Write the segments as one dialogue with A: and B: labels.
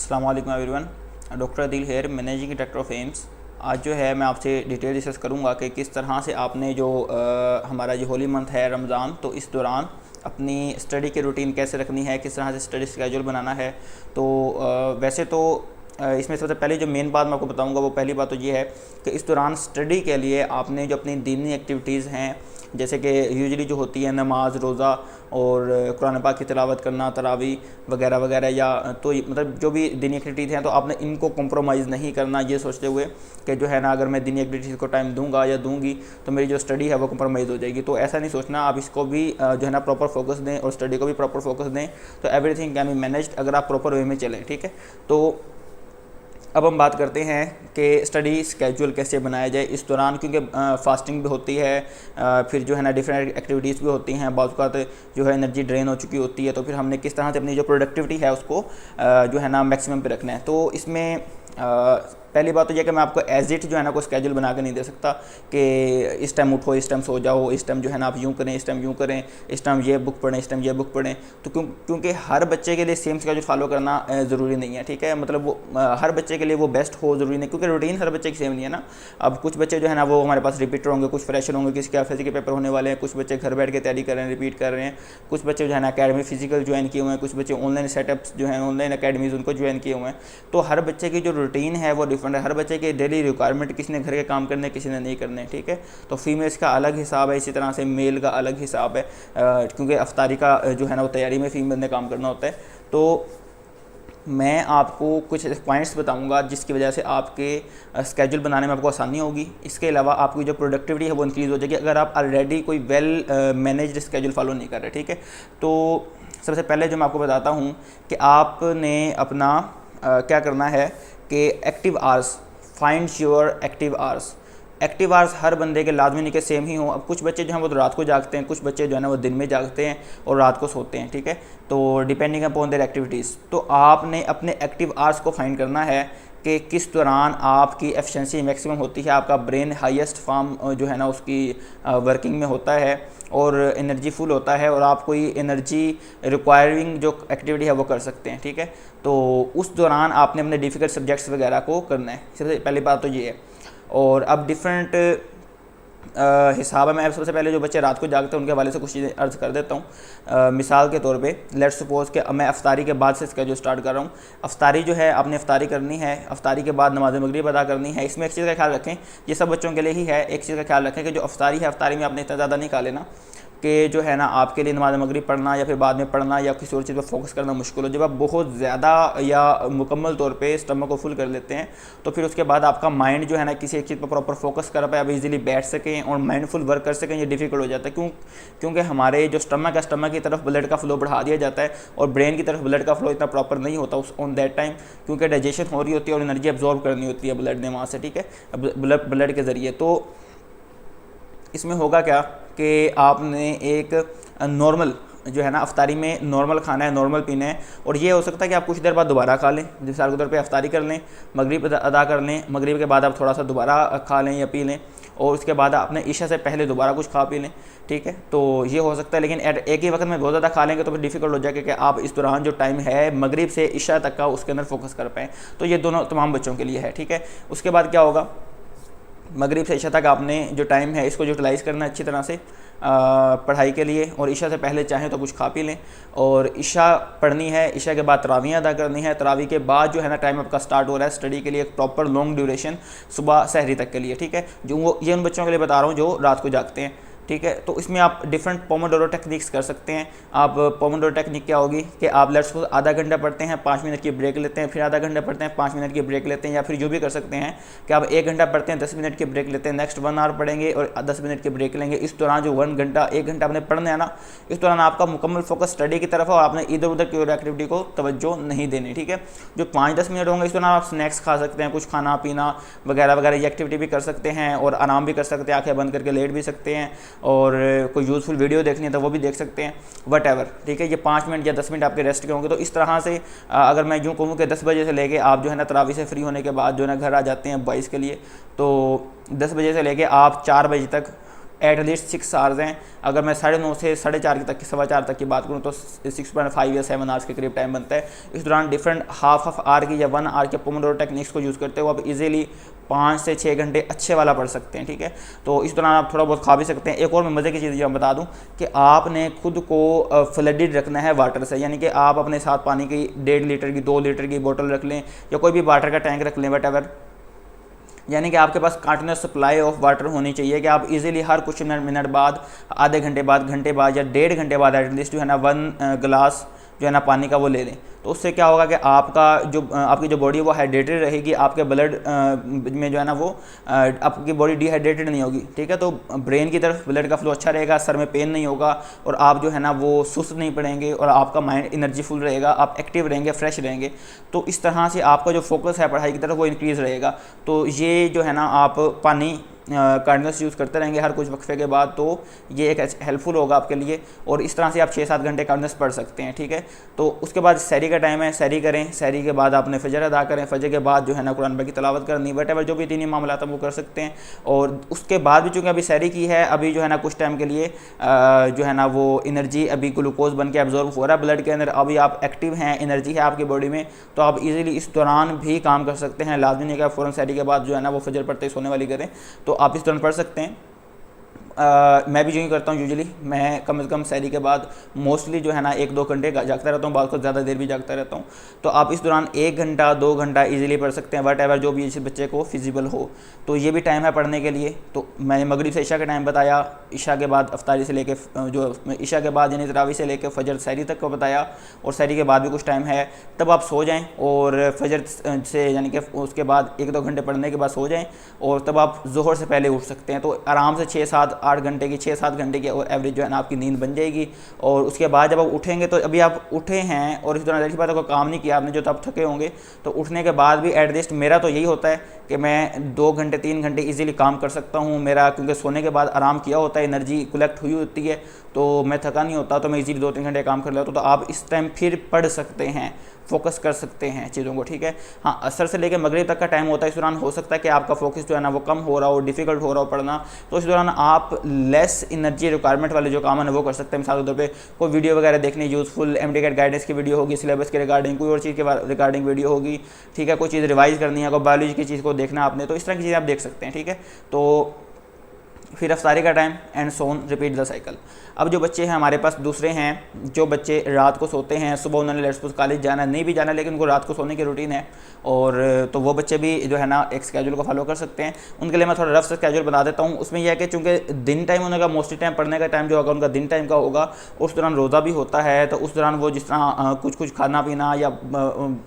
A: अस्सलाम वालेकुम everyone. Doctor Adeel here, managing director of AIIMS. आज जो है मैं आपसे डिटेल डिस्कस करूंगा कि किस तरह से आपने जो हमारा जो होली मंथ है रमज़ान, तो इस दौरान अपनी स्टडी की रूटीन कैसे रखनी है, किस तरह से स्टडी स्केजूल बनाना है। तो वैसे तो इसमें सबसे पहले जो मेन बात मैं आपको बताऊंगा वो पहली बात तो ये है कि इस दौरान स्टडी के लिए आपने जो अपनी दीनी एक्टिविटीज़ हैं, जैसे कि यूजुअली जो होती है नमाज, रोज़ा और कुरान पाक की तिलावत करना, तरावी वगैरह वगैरह, या तो मतलब जो भी दीनी एक्टिविटीज़ हैं, तो आपने इनको कॉम्प्रोमाइज़ नहीं करना, ये सोचते हुए कि जो है ना अगर मैं दीनी एक्टिविटीज़ को टाइम दूंगा या दूंगी तो मेरी जो स्टडी है वो कॉम्प्रोमाइज़ हो जाएगी। तो ऐसा नहीं सोचना, आप इसको भी जो है ना प्रॉपर फोकस दें और स्टडी को भी प्रॉपर फोकस दें, तो एवरीथिंग कैन बी मैनेज्ड अगर आप प्रॉपर वे में चलें। ठीक है, तो अब हम बात करते हैं कि स्टडी स्केजूल कैसे बनाया जाए इस दौरान, क्योंकि फास्टिंग भी होती है, फिर जो है ना डिफरेंट एक्टिविटीज़ भी होती हैं, बाज़ औक़ात जो है एनर्जी ड्रेन हो चुकी होती है, तो फिर हमने किस तरह से अपनी जो प्रोडक्टिविटी है उसको जो है ना मैक्सिमम पे रखना है। तो इसमें पहली बात तो यह कि मैं आपको एज इट जो है ना कोई स्केजूल बना के नहीं दे सकता कि इस टाइम उठो, इस टाइम सो जाओ, इस टाइम जो है ना आप यूँ करें, इस टाइम यूँ करें, इस टाइम ये बुक पढ़ें, इस टाइम ये बुक पढ़ें। तो क्योंकि हर बच्चे के लिए सेम स्केजूल फॉलो करना ज़रूरी नहीं है। ठीक है, मतलब वो हर बच्चे के लिए वो बेस्ट हो ज़रूरी नहीं, क्योंकि रूटीन हर बच्चे की सेम नहीं है ना। अब कुछ बच्चे जो है ना वो हमारे पास रिपीटर होंगे, कुछ फ्रेशर होंगे, किसी के फिजिकल पेपर होने वाले हैं, कुछ बच्चे घर बैठ के तैयारी कर रहे हैं, रिपीट कर रहे हैं, कुछ बच्चे जो है ना अकेडमी फिजिकल ज्वाइन किए हुए हैं, कुछ बच्चे ऑनलाइन सेटअप्स जो है ऑनलाइन अकेडमीज़ उनको ज्वाइन किए हुए हैं। तो हर बच्चे की जो रूटीन है वो डिफरेंट है, हर बच्चे के डेली रिक्वायरमेंट, किसी ने घर के काम करने, किसी ने नहीं करने। ठीक है, तो फीमेल्स का अलग हिसाब है, इसी तरह से मेल का अलग हिसाब है, क्योंकि अफ्तारी का जो है ना वो तैयारी में फीमेल ने काम करना होता है। तो मैं आपको कुछ पॉइंट्स बताऊंगा जिसकी वजह से आपके स्केजूल बनाने में आपको आसानी होगी। इसके अलावा आपकी जो प्रोडक्टिविटी है वो इंक्रीज़ हो जाएगी अगर आप ऑलरेडी कोई वेल मैनेज्ड स्केजूल फॉलो नहीं कर रहे। ठीक है, तो सबसे पहले जो मैं आपको बताता हूँ कि आपने अपना क्या करना है कि active hours, find your active hours. Active hours हर बंदे के लाजमी नहीं कि सेम ही हों। अब कुछ बच्चे जो हैं वो तो रात को जागते हैं, कुछ बच्चे जो है ना वो दिन में जागते हैं और रात को सोते हैं। ठीक है, तो डिपेंडिंग अपॉन देयर एक्टिविटीज़। तो आपने अपने एक्टिव आवर्स को फाइंड करना है कि किस दौरान आपकी एफिशिएंसी मैक्सिमम होती है, आपका ब्रेन हाईएस्ट फॉर्म जो है ना उसकी वर्किंग में होता है और एनर्जी फुल होता है, और आप कोई एनर्जी रिक्वायरिंग जो एक्टिविटी है वो कर सकते हैं। ठीक है, तो उस दौरान आपने अपने डिफ़िकल्ट सब्जेक्ट्स वगैरह को करना है। सबसे पहली बात तो ये है। और अब डिफरेंट हिसाब है। मैं सबसे पहले जो बच्चे रात को जागते हैं उनके हवाले से कुछ चीज़ें अर्ज़ कर देता हूँ। मिसाल के तौर पे लेट्स सपोज़ कि मैं अफ्तारी के बाद से इसका जो स्टार्ट कर रहा हूँ। अफ्तारी जो है आपने अफ्तारी करनी है, अफ्तारी के बाद नमाज़ मगरिब अदा करनी है। इसमें एक चीज़ का ख्याल रखें, ये सब बच्चों के लिए ही है, एक चीज़ का ख्याल रखें कि जो अफ्तारी है, अफ्तारी में आपने इतना ज़्यादा नहीं खा लेना कि जो है ना आपके लिए नमाज़ मगरिब पढ़ना या फिर बाद में पढ़ना या किसी और चीज़ पर फोकस करना मुश्किल हो। जब आप बहुत ज़्यादा या मुकम्मल तौर पे स्टमक को फुल कर लेते हैं तो फिर उसके बाद आपका माइंड जो है ना किसी एक चीज़ पर प्रॉपर फोकस कर पाए, आप इजीली बैठ सकें और माइंडफुल वर्क कर सकें, ये डिफ़िकल्ट हो जाता है। क्योंकि हमारे जो स्टमक है, स्टमक की तरफ ब्लड का फ्लो बढ़ा दिया जाता है और ब्रेन की तरफ ब्लड का फ्लो इतना प्रॉपर नहीं होता उस ऑन दैट टाइम, क्योंकि डाइजेशन हो रही होती है और एनर्जी एब्जॉर्ब करनी होती है ब्लड ने वहाँ से। ठीक है, ब्लड के ज़रिए। तो इसमें होगा क्या कि आपने एक नॉर्मल जो है ना अफ्तारी में नॉर्मल खाना है, नॉर्मल पीना है, और ये हो सकता है कि आप कुछ देर बाद दोबारा खा लें। मिसाल के तौर पे अफ्तारी कर लें, मगरिब अदा कर लें, मगरिब के बाद आप थोड़ा सा दोबारा खा लें या पी लें, और उसके बाद आपने ईशा से पहले दोबारा कुछ खा पी लें। ठीक है, तो ये हो सकता है। लेकिन एक ही वक्त में बहुत ज़्यादा खा लेंगे तो फिर डिफ़िकल्ट हो जाएगा कि आप इस दौरान जो टाइम है मगरिब से ईशा तक का उसके अंदर फोकस कर पाएँ। तो ये दोनों तमाम बच्चों के लिए है। ठीक है, उसके बाद क्या होगा, मगरिब से ईशा तक आपने जो टाइम है इसको यूटिलाइज़ करना अच्छी तरह से पढ़ाई के लिए, और ईशा से पहले चाहें तो कुछ खा पी लें, और ईशा पढ़नी है, ईशा के बाद तरावियाँ अदा करनी है, तरावी के बाद जो है ना टाइम आपका स्टार्ट हो रहा है स्टडी के लिए, एक प्रॉपर लॉन्ग ड्यूरेशन सुबह सहरी तक के लिए। ठीक है, जो वो ये उन बच्चों के लिए बता रहा हूँ जो रात को जागते हैं। ठीक है, तो इसमें आप डिफरेंट पोमोडोरो टेक्निक्स कर सकते हैं। आप पोमोडोरो टेक्निक क्या होगी कि आप लेट्स सपोज आधा घंटा पढ़ते हैं, 5 मिनट की ब्रेक लेते हैं, फिर आधा घंटा पढ़ते हैं, 5 मिनट की ब्रेक लेते हैं, या फिर जो भी कर सकते हैं कि आप 1 घंटा पढ़ते हैं, 10 मिनट की ब्रेक लेते हैं, नेक्स्ट 1 आवर पढ़ेंगे और 10 मिनट की ब्रेक लेंगे। इस दौरान जो 1 घंटा आपने पढ़ना है ना, इस दौरान आपका मुकम्मल फोकस स्टडी की तरफ है और आपने इधर उधर की एक्टिविटी को तवज्जो नहीं देनी। ठीक है, जो 5-10 मिनट होंगे इस दौरान आप स्नैक्स खा सकते हैं, कुछ खाना पीना वगैरह वगैरह ये एक्टिविटी भी कर सकते हैं, और आराम भी कर सकते हैं, आँखें बंद करके लेट भी सकते हैं, और कोई यूज़फुल वीडियो देखनी है तो वो भी देख सकते हैं, वट एवर। ठीक है, ये 5 मिनट या 10 मिनट आपके रेस्ट के होंगे। तो इस तरह से अगर मैं यूँ कहूँ कि 10 बजे से लेके आप जो है ना तरावी से फ्री होने के बाद जो है ना घर आ जाते हैं 22 के लिए, तो 10 बजे से लेके आप 4 बजे तक एटलीस्ट 6 आवर्स हैं। अगर मैं 9:30 से 4:30 तक की 4:15 तक की बात करूँ तो 6.5 या 7 आवर्स के करीब टाइम बनता है। इस दौरान डिफरेंट हाफ आवर की या 1 आवर के पोमोडोरो टेक्निक्स को यूज़ करते हो आप इजीली 5 से 6 घंटे अच्छे वाला पढ़ सकते हैं, ठीक है। तो इस दौरान आप थोड़ा बहुत खा भी सकते हैं। एक और मैं मज़े की चीज़ जो मैं बता दूं कि आपने खुद को फ्लडेड रखना है वाटर से, यानी कि आप अपने साथ पानी की 1.5 लीटर की 2 लीटर की बोतल रख लें या कोई भी वाटर का टैंक रख लें वट, यानी कि आपके पास कंटिन्यूस सप्लाई ऑफ वाटर होनी चाहिए कि आप इजीली हर कुछ मिनट बाद, आधे घंटे बाद, घंटे बाद या 1.5 घंटे बाद एटलीस्ट जो है ना 1 गिलास जो है ना पानी का वो ले लें। तो उससे क्या होगा कि आपकी जो बॉडी है वो हाइड्रेटेड रहेगी, आपके ब्लड में जो है ना वो आपकी बॉडी डिहाइड्रेटेड नहीं होगी, ठीक है। तो ब्रेन की तरफ ब्लड का फ्लो अच्छा रहेगा, सर में पेन नहीं होगा और आप जो है ना वो सुस्त नहीं पड़ेंगे और आपका माइंड एनर्जीफुल रहेगा, आप एक्टिव रहेंगे, फ्रेश रहेंगे। तो इस तरह से आपका जो फोकस है पढ़ाई की तरफ वो इंक्रीज़ रहेगा। तो ये जो है ना आप पानी कंटिन्यूस यूज़ करते रहेंगे हर कुछ वक्फे के बाद, तो ये एक हेल्पफुल होगा आपके लिए और इस तरह से आप 6-7 घंटे कंटिन्यूस पढ़ सकते हैं, ठीक है। तो उसके बाद सहरी का टाइम है, सहरी करें, सहरी के बाद आपने फजर अदा करें, फजर के बाद जो है ना कुरान पाक की तिलावत करनी, वट जो भी 3 मामला वो कर सकते हैं। और उसके बाद भी चूँकि अभी सहरी की है, अभी जो है ना कुछ टाइम के लिए जो है ना वो एनर्जी अभी ग्लूकोज बन के एब्जॉर्ब हो रहा है ब्लड के अंदर, अभी आप एक्टिव हैं, एनर्जी है आपकी बॉडी में, तो आप इजीली इस दौरान भी काम कर सकते हैं। लाजमी नहीं कि फ़ौरन सहरी के बाद जो है ना वो फजर पढ़ते ही सोने वाली करें, तो आप इस दौरान पढ़ सकते हैं। मैं भी जो ही करता हूँ यूजुअली, मैं कम से कम सहरी के बाद मोस्टली जो है ना 1-2 घंटे जागता रहता हूँ, बाद को ज़्यादा देर भी जागता रहता हूँ। तो आप इस दौरान 1 घंटा 2 घंटा इजीली पढ़ सकते हैं, वट एवर जो भी इस बच्चे को फिजिबल हो। तो ये भी टाइम है पढ़ने के लिए। तो मैंने मगरिब से इशा का टाइम बताया, इशा के बाद अफ्तारी से लेके जो इशा के बाद यानी तरावी से लेकर फजर सहरी तक को बताया, और सहरी के बाद भी कुछ टाइम है, तब आप सो जाएँ और फजर से यानी कि उसके बाद 1-2 घंटे पढ़ने के बाद सो जाएँ और तब आप ज़ोहर से पहले उठ सकते हैं। तो आराम से 6-7-8 घंटे की 6-7 घंटे की और एवरेज जो है ना आपकी नींद बन जाएगी। और उसके बाद जब आप उठेंगे तो अभी आप उठे हैं और इस दौरान ऐसी बात है कोई काम नहीं किया आपने, जो तब थके होंगे, तो उठने के बाद भी एटलीस्ट मेरा तो यही होता है कि मैं 2 घंटे 3 घंटे इजीली काम कर सकता हूँ। मेरा क्योंकि सोने के बाद आराम किया होता है, एनर्जी कलेक्ट हुई होती है, तो मैं थका नहीं होता, तो मैं इजीली 2-3 घंटे काम कर लेता हूँ। तो आप इस टाइम फिर पढ़ सकते हैं, फोकस कर सकते हैं चीज़ों को, ठीक है। हाँ, असर से लेकर मगरिब तक का टाइम होता है, इस दौरान हो सकता है कि आपका फोकस जो है ना वो कम हो रहा हो, डिफ़िकल्ट हो रहा हो पढ़ना, तो इस दौरान आप लेस एनर्जी रिक्वायरमेंट वाले जो काम है वो कर सकते हैं। मिसाल के तौर पे कोई वीडियो वगैरह देखनी, यूज़फुल MD गाइडेंस की वीडियो होगी, सिलेबस के रिगार्डिंग कोई और चीज़ के रिगार्डिंग वीडियो होगी, ठीक है। कोई चीज़ रिवाइज़ करनी है, कोई बायोलॉजी की चीज़ को देखना आपने, तो इस तरह की चीज़ें आप देख सकते हैं, ठीक है। तो फिर अफ्तारी का time and so on, repeat the cycle. अब जो बच्चे हैं हमारे पास दूसरे हैं, जो बच्चे रात को सोते हैं, सुबह उन्होंने लेट्स सपोज कॉलेज जाना नहीं भी जाना, लेकिन उनको रात को सोने की रूटीन है, और तो वो बच्चे भी जो है ना एक स्केड्यूल को फॉलो कर सकते हैं। उनके लिए मैं थोड़ा रफ स्केड्यूल बता देता हूँ। उसमें यह है कि चूँकि दिन टाइम उनका मोस्टली टाइम पढ़ने का टाइम जो होगा उनका दिन टाइम का होगा, उस दौरान रोज़ा भी होता है, तो उस दौरान वो जिस तरह कुछ खाना पीना या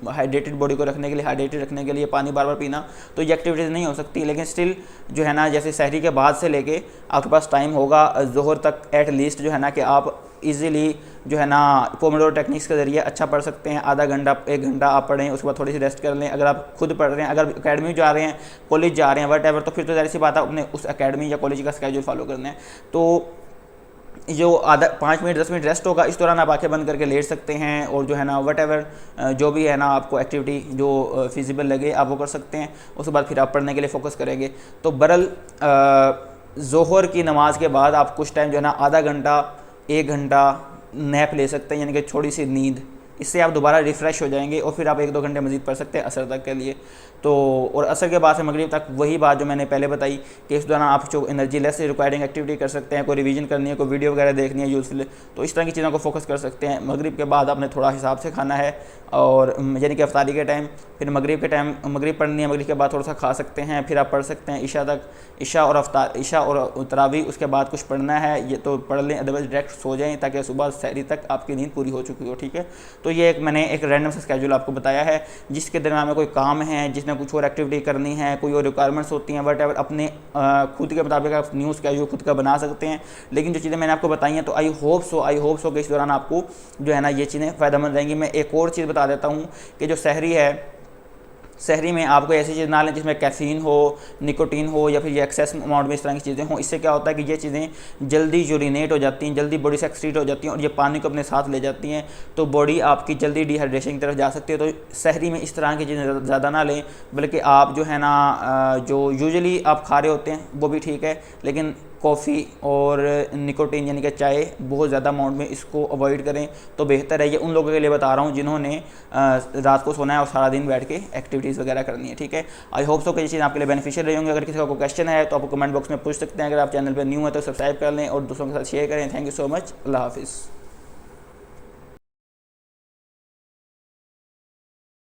A: हाइड्रेटेड बॉडी को रखने के लिए, हाइड्रेटेड रखने के लिए पानी बार बार पीना, तो ये एक्टिविटीज़ नहीं हो सकती। लेकिन स्टिल जो है ना जैसे सहरी के बाद से लेके आपके पास टाइम होगा ज़ोहर तक एटलीस्ट जो है ना कि आप इजीली जो है ना पोमोडोरो टेक्निक्स के ज़रिए अच्छा पढ़ सकते हैं। आधा घंटा 1 घंटा आप पढ़ें, उसके बाद थोड़ी सी रेस्ट कर लें। अगर आप खुद पढ़ रहे हैं, अगर एकेडमी जा रहे हैं, कॉलेज जा रहे हैं, वट एवर, तो फिर तो ज़ाहिर सी बात है अपने उस एकेडमी या कॉलेज का स्केड्यूल फॉलो करना है। तो जो आधा 5 मिनट 10 मिनट रेस्ट होगा, इस दौरान आप आंखें बंद करके लेट सकते हैं और जो है ना वट एवर जो भी है ना आपको एक्टिविटी जो फिजिबल लगे आप वो कर सकते हैं। उसके बाद फिर आप पढ़ने के लिए फ़ोकस करेंगे। तो बरल ज़ोहर की नमाज के बाद आप कुछ टाइम जो है ना आधा घंटा 1 घंटा नैप ले सकते हैं, यानी कि छोटी सी नींद, इससे आप दोबारा रिफ़्रेश हो जाएंगे और फिर आप 1-2 घंटे मज़ीद पढ़ सकते हैं असर तक के लिए। तो और असर के बाद से मगरिब तक वही बात जो मैंने पहले बताई कि इस दौरान आप जो एनर्जी लेस रिक्वायरिंग एक्टिविटी कर सकते हैं, कोई रिवीजन करनी है, कोई वीडियो वगैरह देखनी है यूज़फुल, तो इस तरह की चीज़ों को फोकस कर सकते हैं। मगरिब के बाद आपने थोड़ा हिसाब से खाना है, और यानी कि अफ्तारी के टाइम, फिर मगरिब के टाइम मगरिब पढ़नी है, मगरिब के बाद थोड़ा सा खा सकते हैं, फिर आप पढ़ सकते हैं इशा तक, इशा और तरावी, उसके बाद कुछ पढ़ना है ये तो पढ़ लें, अदरवाइज डायरेक्ट सो जाएँ ताकि सुबह सहरी तक आपकी नींद पूरी हो चुकी हो, ठीक है। तो ये मैंने एक रैंडम सा स्केड्यूल आपको बताया है, जिसके दरमियान में कोई काम है, जिसने कुछ और एक्टिविटी करनी है, कोई और रिक्वायरमेंट्स होती हैं, वट एवर, अपने खुद के मुताबिक आप न्यू स्केड्यूल खुद का बना सकते हैं। लेकिन जो चीज़ें मैंने आपको बताई हैं, तो आई होप सो कि इस दौरान आपको जो है ना ये चीज़ें फ़ायदेमंद रहेंगी। मैं एक और चीज़ बता देता हूँ कि जो सहरी है, सहरी में आपको ऐसी चीज़ ना लें जिसमें कैफ़ीन हो, निकोटीन हो, या फिर ये एक्सेस अमाउंट में इस तरह की चीज़ें हों। इससे क्या होता है कि ये चीज़ें जल्दी यूरिनेट हो जाती हैं, जल्दी बॉडी से एक्सक्रीट हो जाती हैं और ये पानी को अपने साथ ले जाती हैं, तो बॉडी आपकी जल्दी डिहाइड्रेशन की तरफ जा सकती है। तो सहरी में इस तरह की चीज़ें ज़्यादा ना लें, बल्कि आप जो है ना जो यूजुअली आप खा रहे होते हैं वो भी ठीक है, लेकिन कॉफ़ी और निकोटीन यानी कि चाय बहुत ज़्यादा अमाउंट में इसको अवॉइड करें तो बेहतर है। ये उन लोगों के लिए बता रहा हूँ जिन्होंने रात को सोना है और सारा दिन बैठ के एक्टिविटीज़ वगैरह करनी है, ठीक है। आई होप सो कि ये चीज़ आपके लिए बेनिफिशियल रही होंगी। अगर किसी का कोई क्वेश्चन है तो आप कमेंट बॉक्स में पूछ सकते हैं। अगर आप चैनल पर न्यू है तो सब्सक्राइब कर लें और दूसरों के साथ शेयर करें। Thank you so much. अल्लाह हाफिज़।